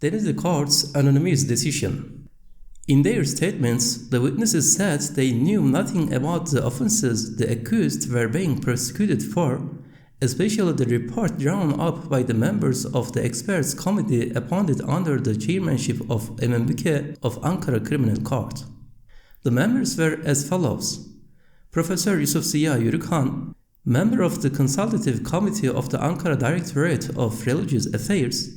Denizli Court's anonymous decision. In their statements, the witnesses said they knew nothing about the offenses the accused were being prosecuted for, especially the report drawn up by the members of the experts committee appointed under the chairmanship of Emirdağ of Ankara Criminal Court. The members were as follows: Professor Yusuf Ziya Yürükhan, member of the Consultative Committee of the Ankara Directorate of Religious Affairs;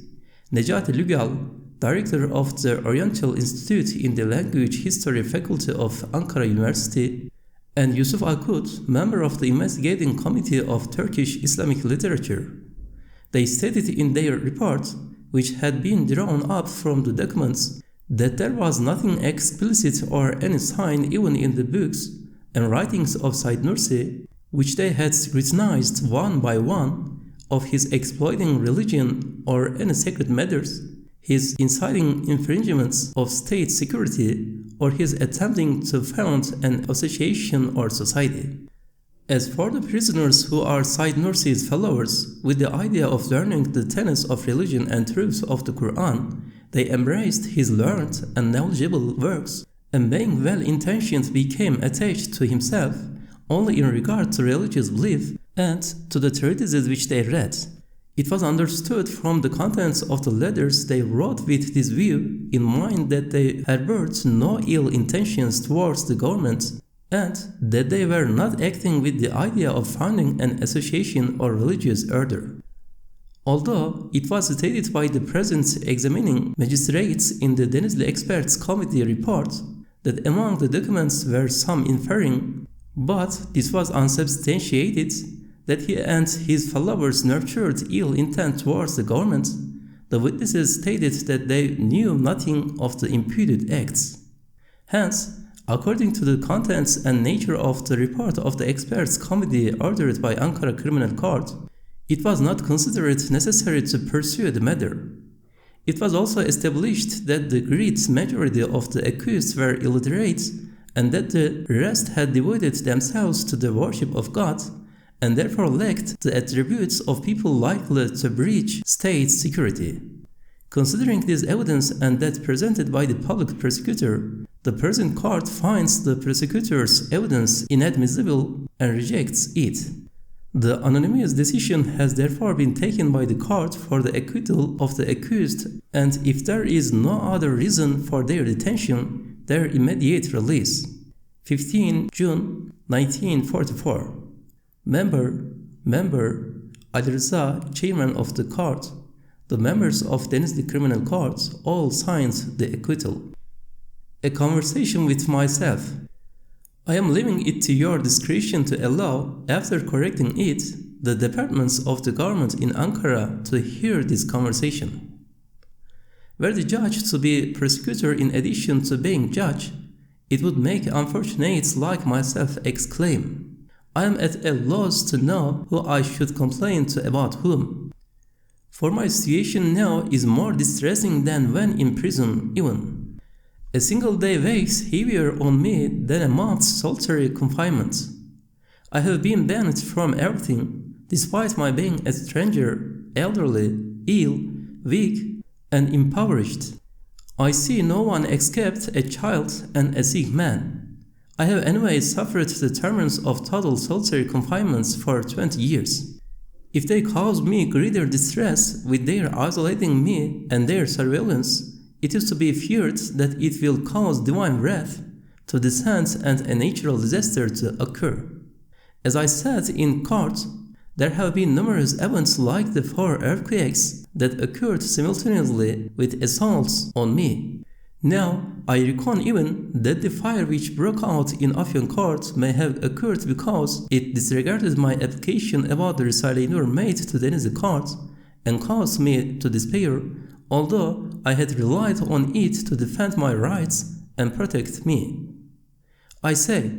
Necati Lügal, Director of the Oriental Institute in the Language History Faculty of Ankara University; and Yusuf Akut, member of the Investigating Committee of Turkish Islamic Literature. They stated in their report, which had been drawn up from the documents, that there was nothing explicit or any sign even in the books and writings of Said Nursi, which they had scrutinized one by one, of his exploiting religion or any sacred matters, his inciting infringements of state security, or his attempting to found an association or society. As for the prisoners who are Said Nursi's followers, with the idea of learning the tenets of religion and truths of the Qur'an, they embraced his learned and knowledgeable works, and being well-intentioned became attached to himself only in regard to religious belief and to the treatises which they read. It was understood from the contents of the letters they wrote with this view in mind that they harbored no ill intentions towards the government, and that they were not acting with the idea of founding an association or religious order. Although it was stated by the present examining magistrates in the Denizli Experts Committee report that among the documents were some inferring, but this was unsubstantiated, that he and his followers nurtured ill intent towards the government, the witnesses stated that they knew nothing of the imputed acts. Hence, according to the contents and nature of the report of the Experts Committee ordered by Ankara Criminal Court, it was not considered necessary to pursue the matter. It was also established that the great majority of the accused were illiterate and that the rest had devoted themselves to the worship of God and therefore lacked the attributes of people likely to breach state security. Considering this evidence and that presented by the public prosecutor, the present court finds the prosecutor's evidence inadmissible and rejects it. The anonymous decision has therefore been taken by the court for the acquittal of the accused, and if there is no other reason for their detention, their immediate release. 15 June 1944. Member Ali Rıza, chairman of the court. The members of Denizli Criminal Court all signed the acquittal. A conversation with myself. I am leaving it to your discretion to allow, after correcting it, the departments of the government in Ankara to hear this conversation. Were the judge to be prosecutor in addition to being judge, it would make unfortunates like myself exclaim, I am at a loss to know who I should complain to about whom. For my situation now is more distressing than when in prison even. A single day weighs heavier on me than a month's solitary confinement. I have been banished from everything, despite my being a stranger, elderly, ill, weak, and impoverished. I see no one except a child and a sick man. I have anyway suffered the torments of total solitary confinements for 20 years. If they cause me greater distress with their isolating me and their surveillance, it is to be feared that it will cause divine wrath to descend and a natural disaster to occur. As I said in court, there have been numerous events like the 4 earthquakes that occurred simultaneously with assaults on me. Now, I reckon even that the fire which broke out in Afyon Court may have occurred because it disregarded my application about the Risale-i Nur made to Denizli Court and caused me to despair, although I had relied on it to defend my rights and protect me. I say,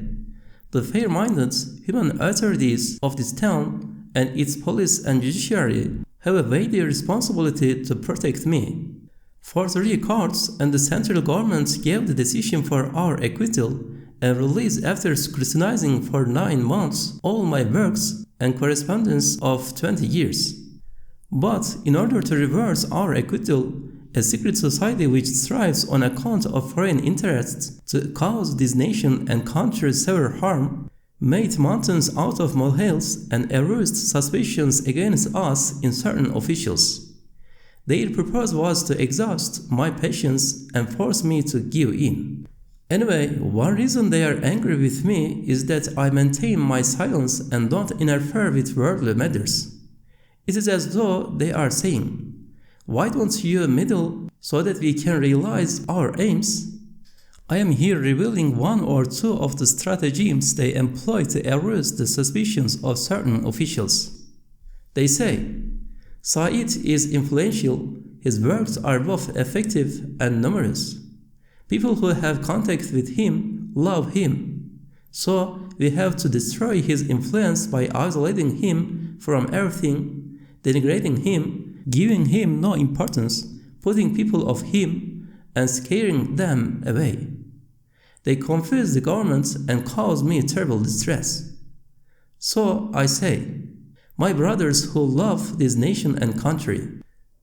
the fair-minded human authorities of this town and its police and judiciary have a weighty responsibility to protect me. For 3 courts and the central government gave the decision for our acquittal and release after scrutinizing for 9 months all my works and correspondence of 20 years. But in order to reverse our acquittal, a secret society which thrives on account of foreign interests to cause this nation and country severe harm, made mountains out of molehills and aroused suspicions against us in certain officials. Their purpose was to exhaust my patience and force me to give in. Anyway, one reason they are angry with me is that I maintain my silence and don't interfere with worldly matters. It is as though they are saying, "Why don't you meddle so that we can realize our aims?" I am here revealing one or two of the stratagems they employ to arouse the suspicions of certain officials. They say, "Said is influential, his works are both effective and numerous. People who have contact with him love him. So we have to destroy his influence by isolating him from everything, denigrating him, giving him no importance, putting people of him, and scaring them away. They confuse the government and cause me terrible distress." So I say, my brothers who love this nation and country,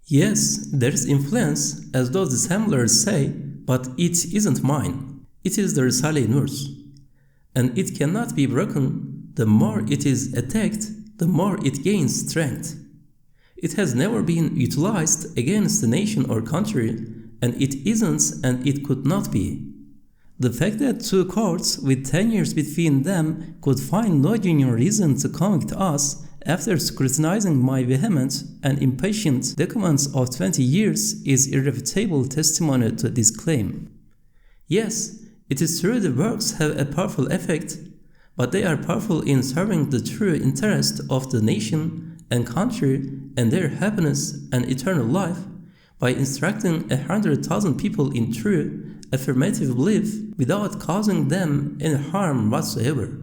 yes, there is influence, as those dissemblers say, but it isn't mine. It is the Risale-i Nur's. And it cannot be broken. The more it is attacked, the more it gains strength. It has never been utilized against the nation or country, and it isn't and it could not be. The fact that two courts with 10 years between them could find no genuine reason to convict us after scrutinizing my vehement and impatient documents of 20 years is irrefutable testimony to this claim. Yes, it is true the works have a powerful effect, but they are powerful in serving the true interest of the nation and country and their happiness and eternal life by instructing 100,000 people in true, affirmative belief without causing them any harm whatsoever.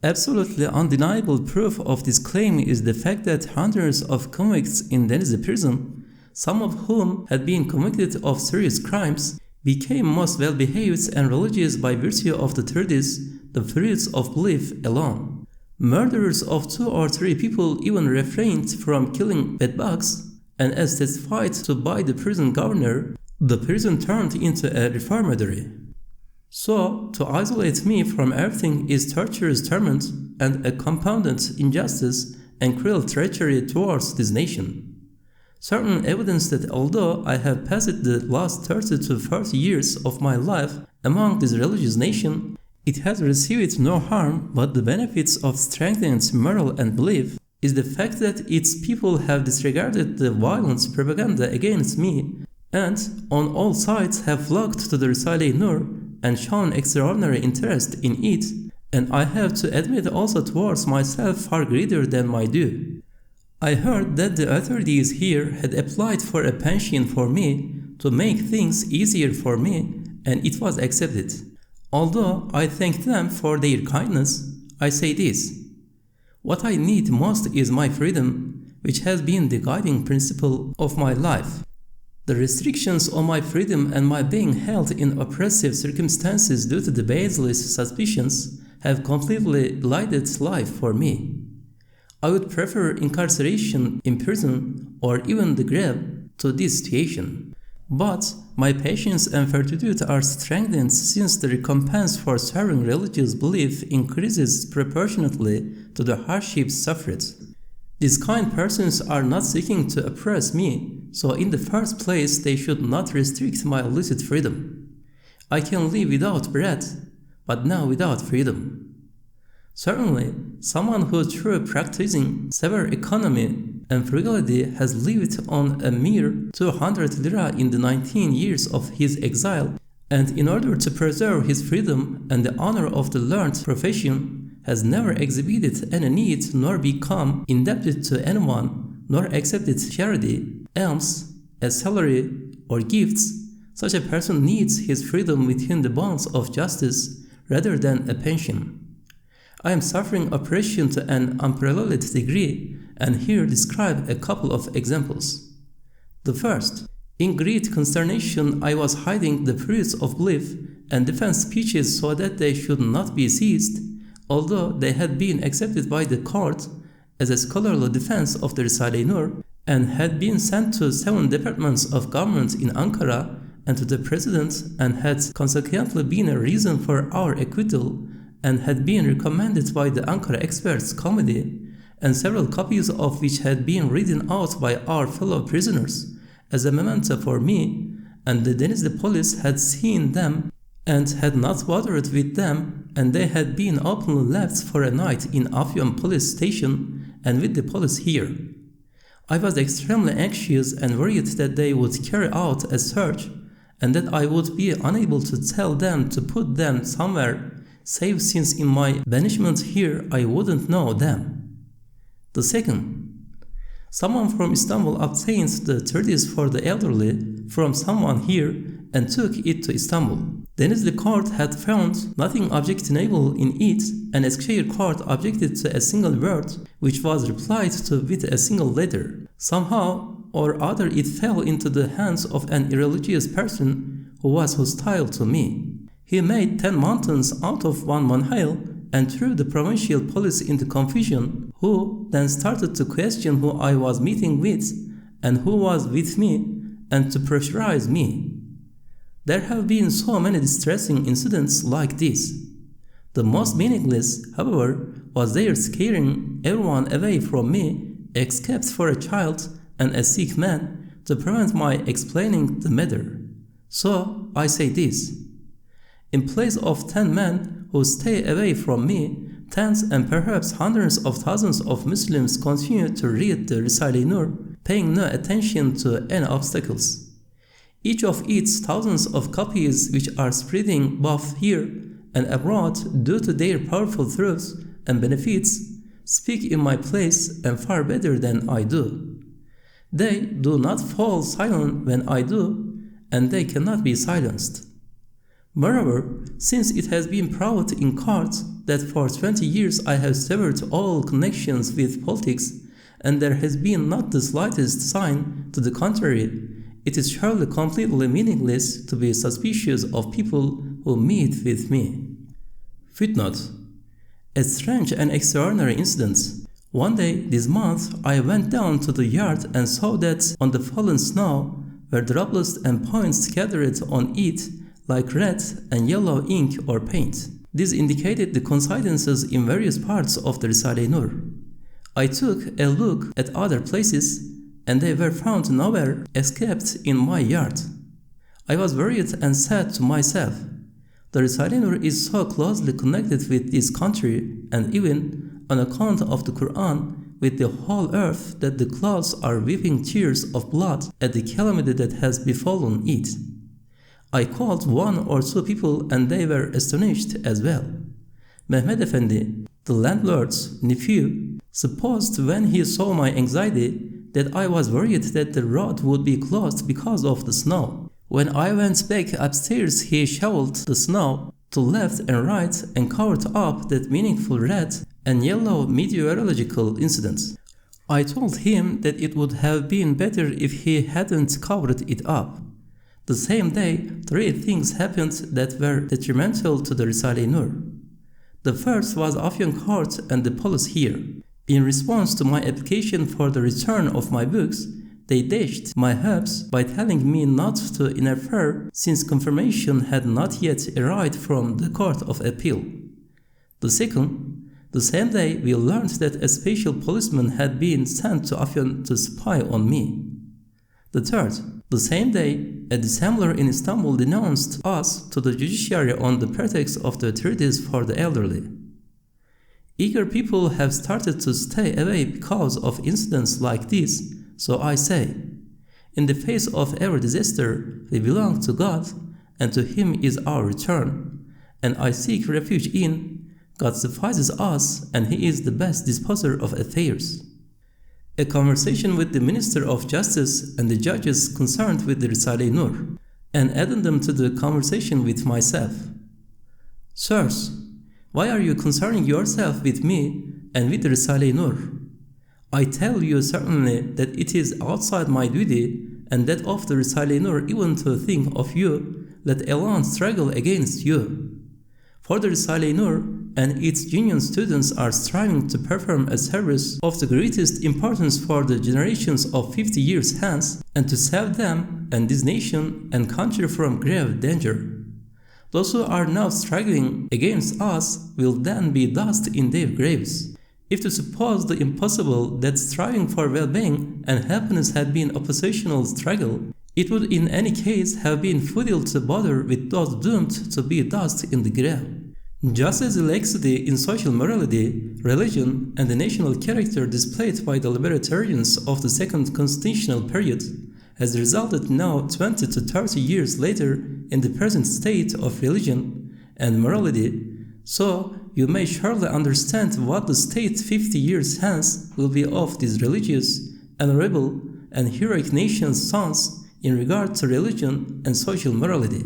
Absolutely undeniable proof of this claim is the fact that hundreds of convicts in Denizli prison, some of whom had been convicted of serious crimes, became most well-behaved and religious by virtue of the treatise, the fruits of belief alone. Murderers of 2 or 3 people even refrained from killing bedbugs, and as testified to by the prison governor, the prison turned into a reformatory. So, to isolate me from everything is torturous torment and a compounded injustice and cruel treachery towards this nation. Certain evidence that although I have passed the last 30 to 40 years of my life among this religious nation, it has received no harm but the benefits of strengthened moral and belief, is the fact that its people have disregarded the violent propaganda against me and on all sides have flocked to the Risale-i Nur and shown extraordinary interest in it, and I have to admit also towards myself far greater than my due. I heard that the authorities here had applied for a pension for me to make things easier for me, and it was accepted. Although I thank them for their kindness, I say this: what I need most is my freedom, which has been the guiding principle of my life. The restrictions on my freedom and my being held in oppressive circumstances due to the baseless suspicions have completely blighted life for me. I would prefer incarceration in prison or even the grave to this situation. But my patience and fortitude are strengthened since the recompense for serving religious belief increases proportionately to the hardships suffered. These kind persons are not seeking to oppress me, so in the first place they should not restrict my illicit freedom. I can live without bread, but now without freedom. Certainly, someone who through practicing severe economy and frugality has lived on a mere 200 lira in the 19 years of his exile, and in order to preserve his freedom and the honor of the learned profession, has never exhibited any need nor become indebted to anyone, nor accepted charity, alms, a salary, or gifts, such a person needs his freedom within the bounds of justice rather than a pension. I am suffering oppression to an unparalleled degree, and here describe a couple of examples. The first, in great consternation I was hiding the fruits of belief and defense speeches so that they should not be seized, although they had been accepted by the court as a scholarly defense of the Risale-i Nur, and had been sent to 7 departments of government in Ankara and to the president, and had consequently been a reason for our acquittal, and had been recommended by the Ankara Experts Committee, and several copies of which had been written out by our fellow prisoners as a memento for me, and the Denizli police had seen them and had not bothered with them, and they had been openly left for a night in Afyon police station and with the police here. I was extremely anxious and worried that they would carry out a search and that I would be unable to tell them to put them somewhere safe, since in my banishment here I wouldn't know them. The second, someone from Istanbul obtained the treatise for the elderly from someone here and took it to Istanbul. Denizli court had found nothing objectionable in it, and Eskişehir court objected to a single word, which was replied to with a single letter. Somehow or other it fell into the hands of an irreligious person who was hostile to me. He made 10 mountains out of 1 molehill and threw the provincial police into confusion, who then started to question who I was meeting with and who was with me, and to pressurize me. There have been so many distressing incidents like this. The most meaningless, however, was their scaring everyone away from me, except for a child and a sick man, to prevent my explaining the matter. So I say this: in place of 10 men who stay away from me, tens and perhaps hundreds of thousands of Muslims continue to read the Risale-i Nur, paying no attention to any obstacles. Each of its thousands of copies which are spreading both here and abroad due to their powerful truths and benefits speak in my place and far better than I do. They do not fall silent when I do, and they cannot be silenced. Moreover, since it has been proved in court that for 20 years I have severed all connections with politics, and there has been not the slightest sign to the contrary, it is surely completely meaningless to be suspicious of people who meet with me. Footnote: a strange and extraordinary incident. One day this month I went down to the yard and saw that on the fallen snow were droplets and points scattered on it like red and yellow ink or paint. This indicated the coincidences in various parts of the Risale-i Nur. I took a look at other places, and they were found nowhere except in my yard. I was worried and said to myself, the Risale-i Nur is so closely connected with this country, and even on account of the Qur'an, with the whole earth, that the clouds are weeping tears of blood at the calamity that has befallen it. I called 1 or 2 people, and they were astonished as well. Mehmet Efendi, the landlord's nephew, supposed when he saw my anxiety that I was worried that the road would be closed because of the snow. When I went back upstairs, he shoveled the snow to left and right and covered up that meaningful red and yellow meteorological incidents. I told him that it would have been better if he hadn't covered it up. The same day, 3 things happened that were detrimental to the Risale-i Nur. The first was Afyon Court and the police here. In response to my application for the return of my books, they dashed my hopes by telling me not to interfere since confirmation had not yet arrived from the Court of Appeal. The second, the same day we learned that a special policeman had been sent to Afyon to spy on me. The third, the same day, a dissembler in Istanbul denounced us to the judiciary on the pretext of the treatise for the elderly. Eager people have started to stay away because of incidents like this, so I say, in the face of every disaster, we belong to God, and to Him is our return, and I seek refuge in God suffices us, and He is the best disposer of affairs. A conversation with the Minister of Justice and the judges concerned with the Risale-i Nur, and addendum to the conversation with myself. Sirs, why are you concerning yourself with me and with the Risale-i Nur? I tell you certainly that it is outside my duty and that of the Risale-i Nur even to think of you, let alone struggle against you. For the Risale-i Nur and its genuine students are striving to perform a service of the greatest importance for the generations of 50 years hence, and to save them and this nation and country from grave danger. Those who are now struggling against us will then be dust in their graves. If to suppose the impossible, that striving for well-being and happiness had been oppositional struggle, it would in any case have been futile to bother with those doomed to be dust in the grave. Just as the laxity in social morality, religion, and the national character displayed by the libertarians of the second constitutional period has resulted now 20 to 30 years later in the present state of religion and morality, so you may surely understand what the state 50 years hence will be of these religious, honorable, and heroic nation's sons in regard to religion and social morality.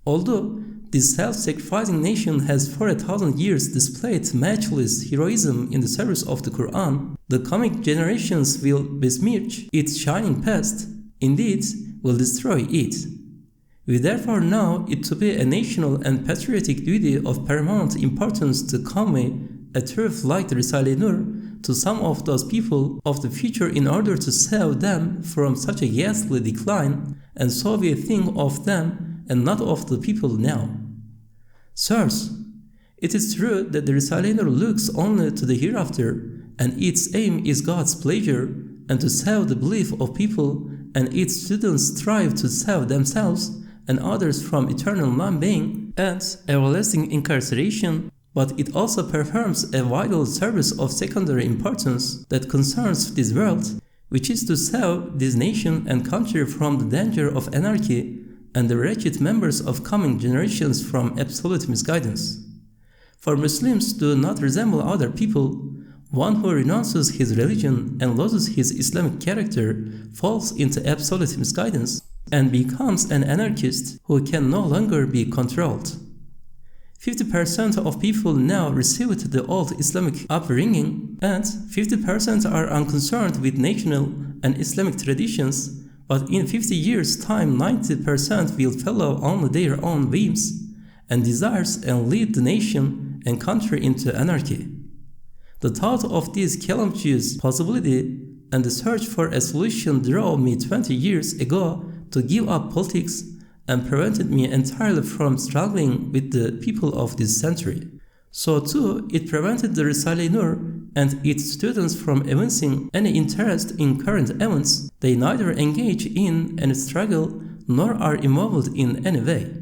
Although this self-sacrificing nation has for 1,000 years displayed matchless heroism in the service of the Qur'an, the coming generations will besmirch its shining past, indeed will destroy it. We therefore know it to be a national and patriotic duty of paramount importance to convey a truth like the Risale-i Nur to some of those people of the future in order to save them from such a ghastly decline, and so we think of them and not of the people now. Sirs, it is true that the Risale-i Nur looks only to the hereafter, and its aim is God's pleasure and to save the belief of people, and its students strive to save themselves and others from eternal non-being and everlasting incarceration, but it also performs a vital service of secondary importance that concerns this world, which is to save this nation and country from the danger of anarchy and the wretched members of coming generations from absolute misguidance. For Muslims do not resemble other people. One who renounces his religion and loses his Islamic character falls into absolute misguidance and becomes an anarchist who can no longer be controlled. 50% of people now received the old Islamic upbringing, and 50% are unconcerned with national and Islamic traditions, but in 50 years' time 90% will follow only their own whims and desires and lead the nation and country into anarchy. The thought of this calamitous possibility and the search for a solution drove me 20 years ago to give up politics and prevented me entirely from struggling with the people of this century. So too, it prevented the Risale-i Nur and its students from evincing any interest in current events. They neither engage in any struggle nor are involved in any way.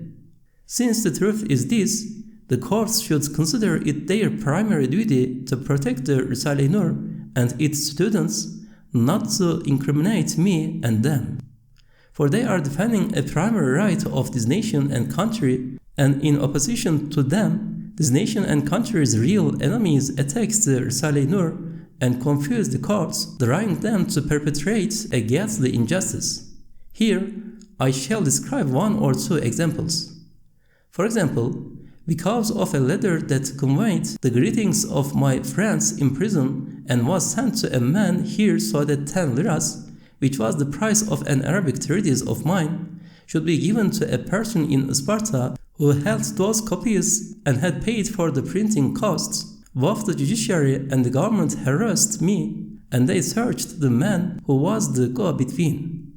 Since the truth is this, the courts should consider it their primary duty to protect the Risale-i Nur and its students, not to incriminate me and them. For they are defending a primary right of this nation and country, and in opposition to them, this nation and country's real enemies attack the Risale-i Nur and confuse the courts, driving them to perpetrate a ghastly injustice. Here, I shall describe one or two examples. For example, because of a letter that conveyed the greetings of my friends in prison and was sent to a man here so that 10 liras, which was the price of an Arabic treatise of mine, should be given to a person in Sparta who held those copies and had paid for the printing costs. Both the judiciary and the government harassed me, and they searched the man who was the go-between.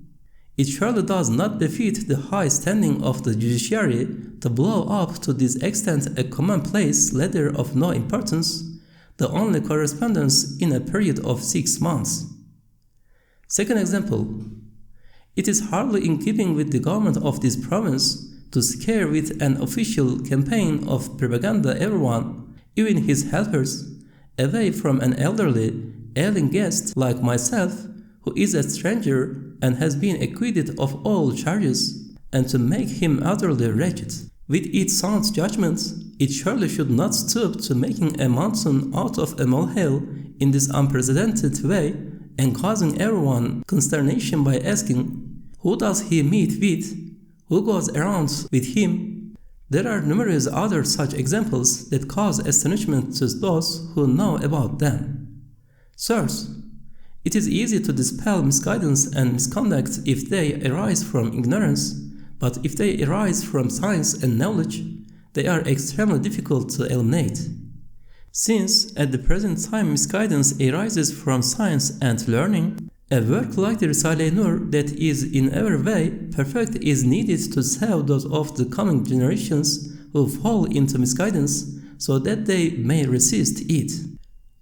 It surely does not befit the high standing of the judiciary to blow up to this extent a commonplace letter of no importance, the only correspondence in a period of 6 months. Second example, it is hardly in keeping with the government of this province to scare with an official campaign of propaganda everyone, even his helpers, away from an elderly, ailing guest like myself, who is a stranger and has been acquitted of all charges, and to make him utterly wretched. With its sound judgment, it surely should not stoop to making a mountain out of a molehill in this unprecedented way, and causing everyone consternation by asking, who does he meet with? Who goes around with him? There are numerous other such examples that cause astonishment to those who know about them. Sirs, it is easy to dispel misguidance and misconduct if they arise from ignorance, but if they arise from science and knowledge, they are extremely difficult to eliminate. Since at the present time misguidance arises from science and learning, a work like the Risale-i Nur that is in every way perfect is needed to save those of the coming generations who fall into misguidance so that they may resist it.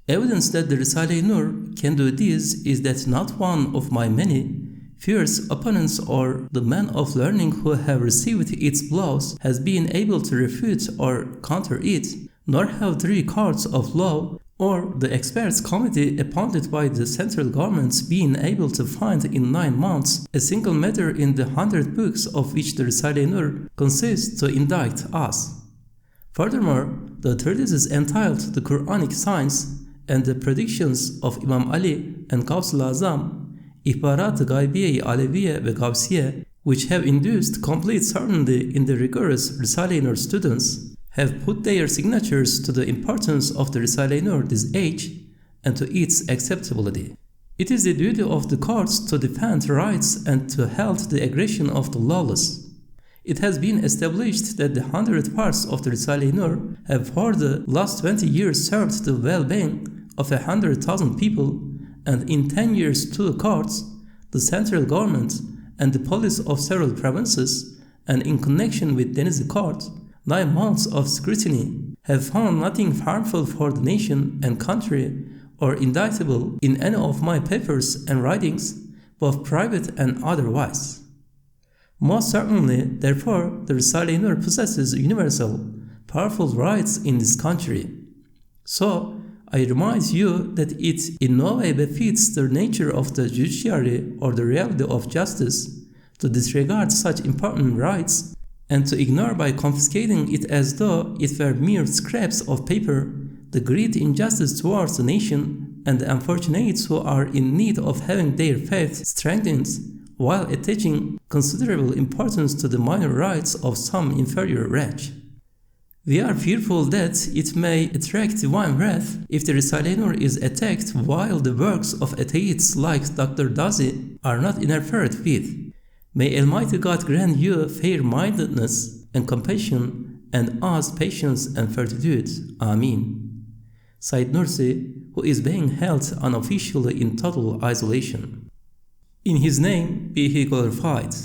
Evidence that the Risale-i Nur can do this is that not one of my many fierce opponents or the men of learning who have received its blows has been able to refute or counter it, nor have 3 courts of law or the experts committee appointed by the central governments been able to find in 9 months a single matter in the 100 books of which the Risale-i Nur consists to indict us. Furthermore, the treatises entitled the Qur'anic Science and the predictions of Imam Ali and Gavs-ı Azam, İhbarat-ı Gaybiye-i Aleviye ve Gavsiye, which have induced complete certainty in the rigorous Risale-i Nur students, have put their signatures to the importance of the Risale-i Nur this age and to its acceptability. It is the duty of the courts to defend rights and to halt the aggression of the lawless. It has been established that the 100 parts of the Risale-i Nur have for the last 20 years served the well-being of 100,000 people, and in 10 years 2 courts, the central government and the police of several provinces, and in connection with Denizli Court, 9 months of scrutiny have found nothing harmful for the nation and country or indictable in any of my papers and writings, both private and otherwise. Most certainly, therefore, the Risale-i Nur possesses universal, powerful rights in this country. So, I remind you that it in no way befits the nature of the judiciary or the reality of justice to disregard such important rights and to ignore by confiscating it as though it were mere scraps of paper the great injustice towards the nation and the unfortunates who are in need of having their faith strengthened, while attaching considerable importance to the minor rights of some inferior wretch. We are fearful that it may attract divine wrath if the Risale-i Nur is attacked while the works of atheists like Dr. Dazi are not interfered with. May Almighty God grant you fair-mindedness and compassion and us patience and fortitude. Amin. Said Nursi, who is being held unofficially in total isolation. In His name be He glorified.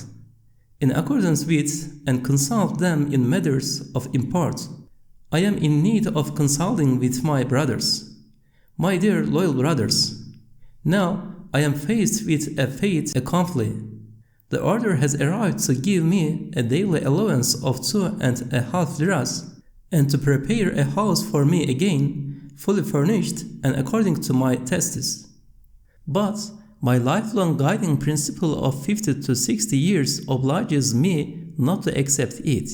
In accordance with and consult them in matters of import, I am in need of consulting with my brothers. My dear loyal brothers, now I am faced with a fait accompli. The order has arrived to give me a daily allowance of 2.5 liras, and to prepare a house for me again, fully furnished and according to my tastes. But my lifelong guiding principle of 50 to 60 years obliges me not to accept it.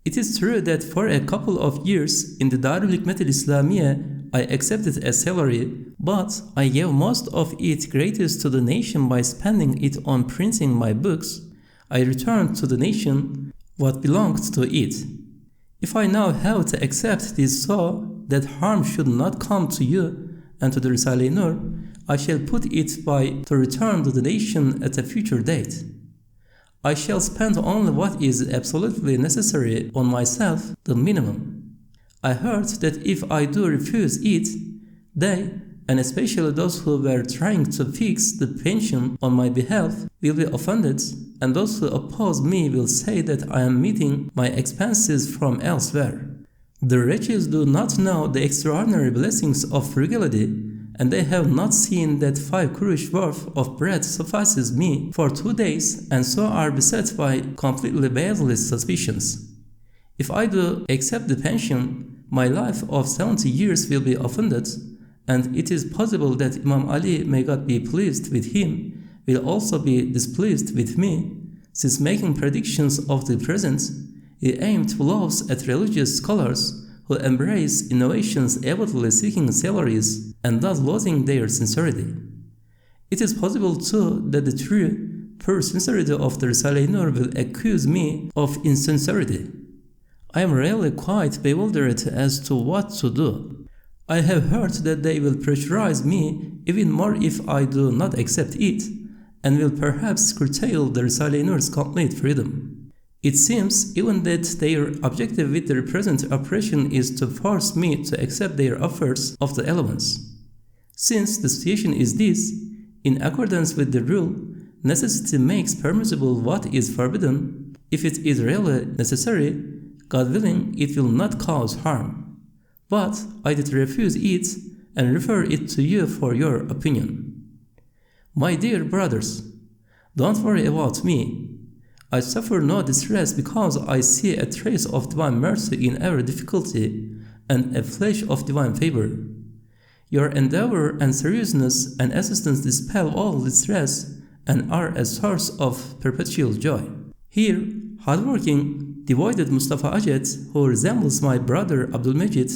It is true that for a couple of years in the Darul Hikmet al-Islamiyya I accepted a salary, but I gave most of it gratis to the nation by spending it on printing my books. I returned to the nation what belonged to it. If I now have to accept this so that harm should not come to you and to the Risale-i Nur, I shall put it by to return to the nation at a future date. I shall spend only what is absolutely necessary on myself, the minimum. I heard that if I do refuse it, they, and especially those who were trying to fix the pension on my behalf, will be offended, and those who oppose me will say that I am meeting my expenses from elsewhere. The wretches do not know the extraordinary blessings of frugality, and they have not seen that 5 kurush worth of bread suffices me for 2 days, and so are beset by completely baseless suspicions. If I do accept the pension, my life of 70 years will be offended, and it is possible that Imam Ali, may God be pleased with him, will also be displeased with me, since making predictions of the present, he aimed blows at religious scholars who embrace innovations avidly seeking salaries and thus losing their sincerity. It is possible too that the true, pure sincerity of the Risale-i Nur will accuse me of insincerity. I am really quite bewildered as to what to do. I have heard that they will pressurize me even more if I do not accept it, and will perhaps curtail the Risale-i Nur's complete freedom. It seems even that their objective with the present operation is to force me to accept their offers of the allowance. Since the situation is this, in accordance with the rule, necessity makes permissible what is forbidden. If it is really necessary, God willing, it will not cause harm. But I did refuse it and refer it to you for your opinion. My dear brothers, don't worry about me. I suffer no distress because I see a trace of divine mercy in every difficulty and a flash of divine favor. Your endeavor and seriousness and assistance dispel all distress and are a source of perpetual joy. Here, hardworking, devoted Mustafa Ajet, who resembles my brother Abdulmejid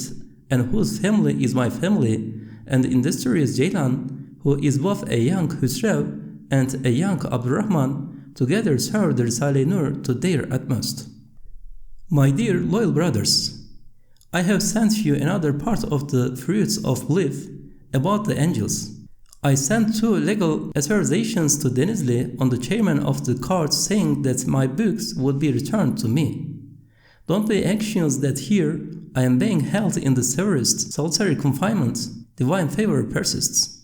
and whose family is my family, and industrious Ceylan, who is both a young Husrev and a young Abdurrahman, together serve the Risale-i Nur to their utmost. My dear loyal brothers, I have sent you another part of the fruits of belief about the angels. I sent 2 legal authorizations to Denizli on the chairman of the court saying that my books would be returned to me. Don't be anxious that here I am being held in the severest solitary confinement. Divine favor persists.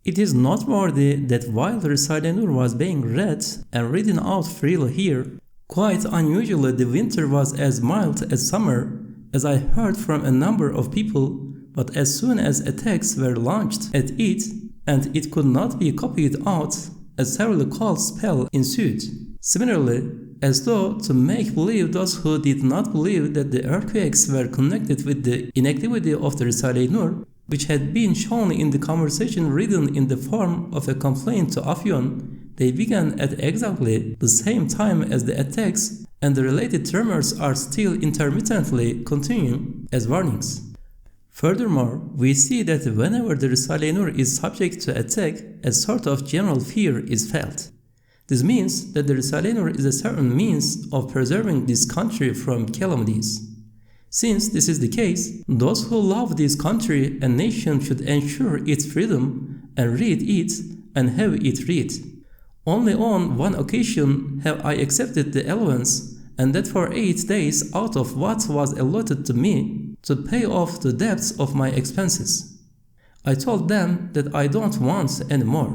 It is noteworthy that while the Risale-i Nur was being read and written out freely here, quite unusually the winter was as mild as summer, as I heard from a number of people, but as soon as attacks were launched at it, and it could not be copied out, a severely cold spell ensued. Similarly, as though to make believe those who did not believe that the earthquakes were connected with the inactivity of the Risale-i Nur, which had been shown in the conversation written in the form of a complaint to Afyon, they began at exactly the same time as the attacks, and the related tremors are still intermittently continuing as warnings. Furthermore, we see that whenever the Risale-i Nur is subject to attack, a sort of general fear is felt. This means that the Risale-i Nur is a certain means of preserving this country from calamities. Since this is the case, those who love this country and nation should ensure its freedom and read it and have it read. Only on one occasion have I accepted the allowance, and that for 8 days out of what was allotted to me to pay off the debts of my expenses. I told them that I don't want any more.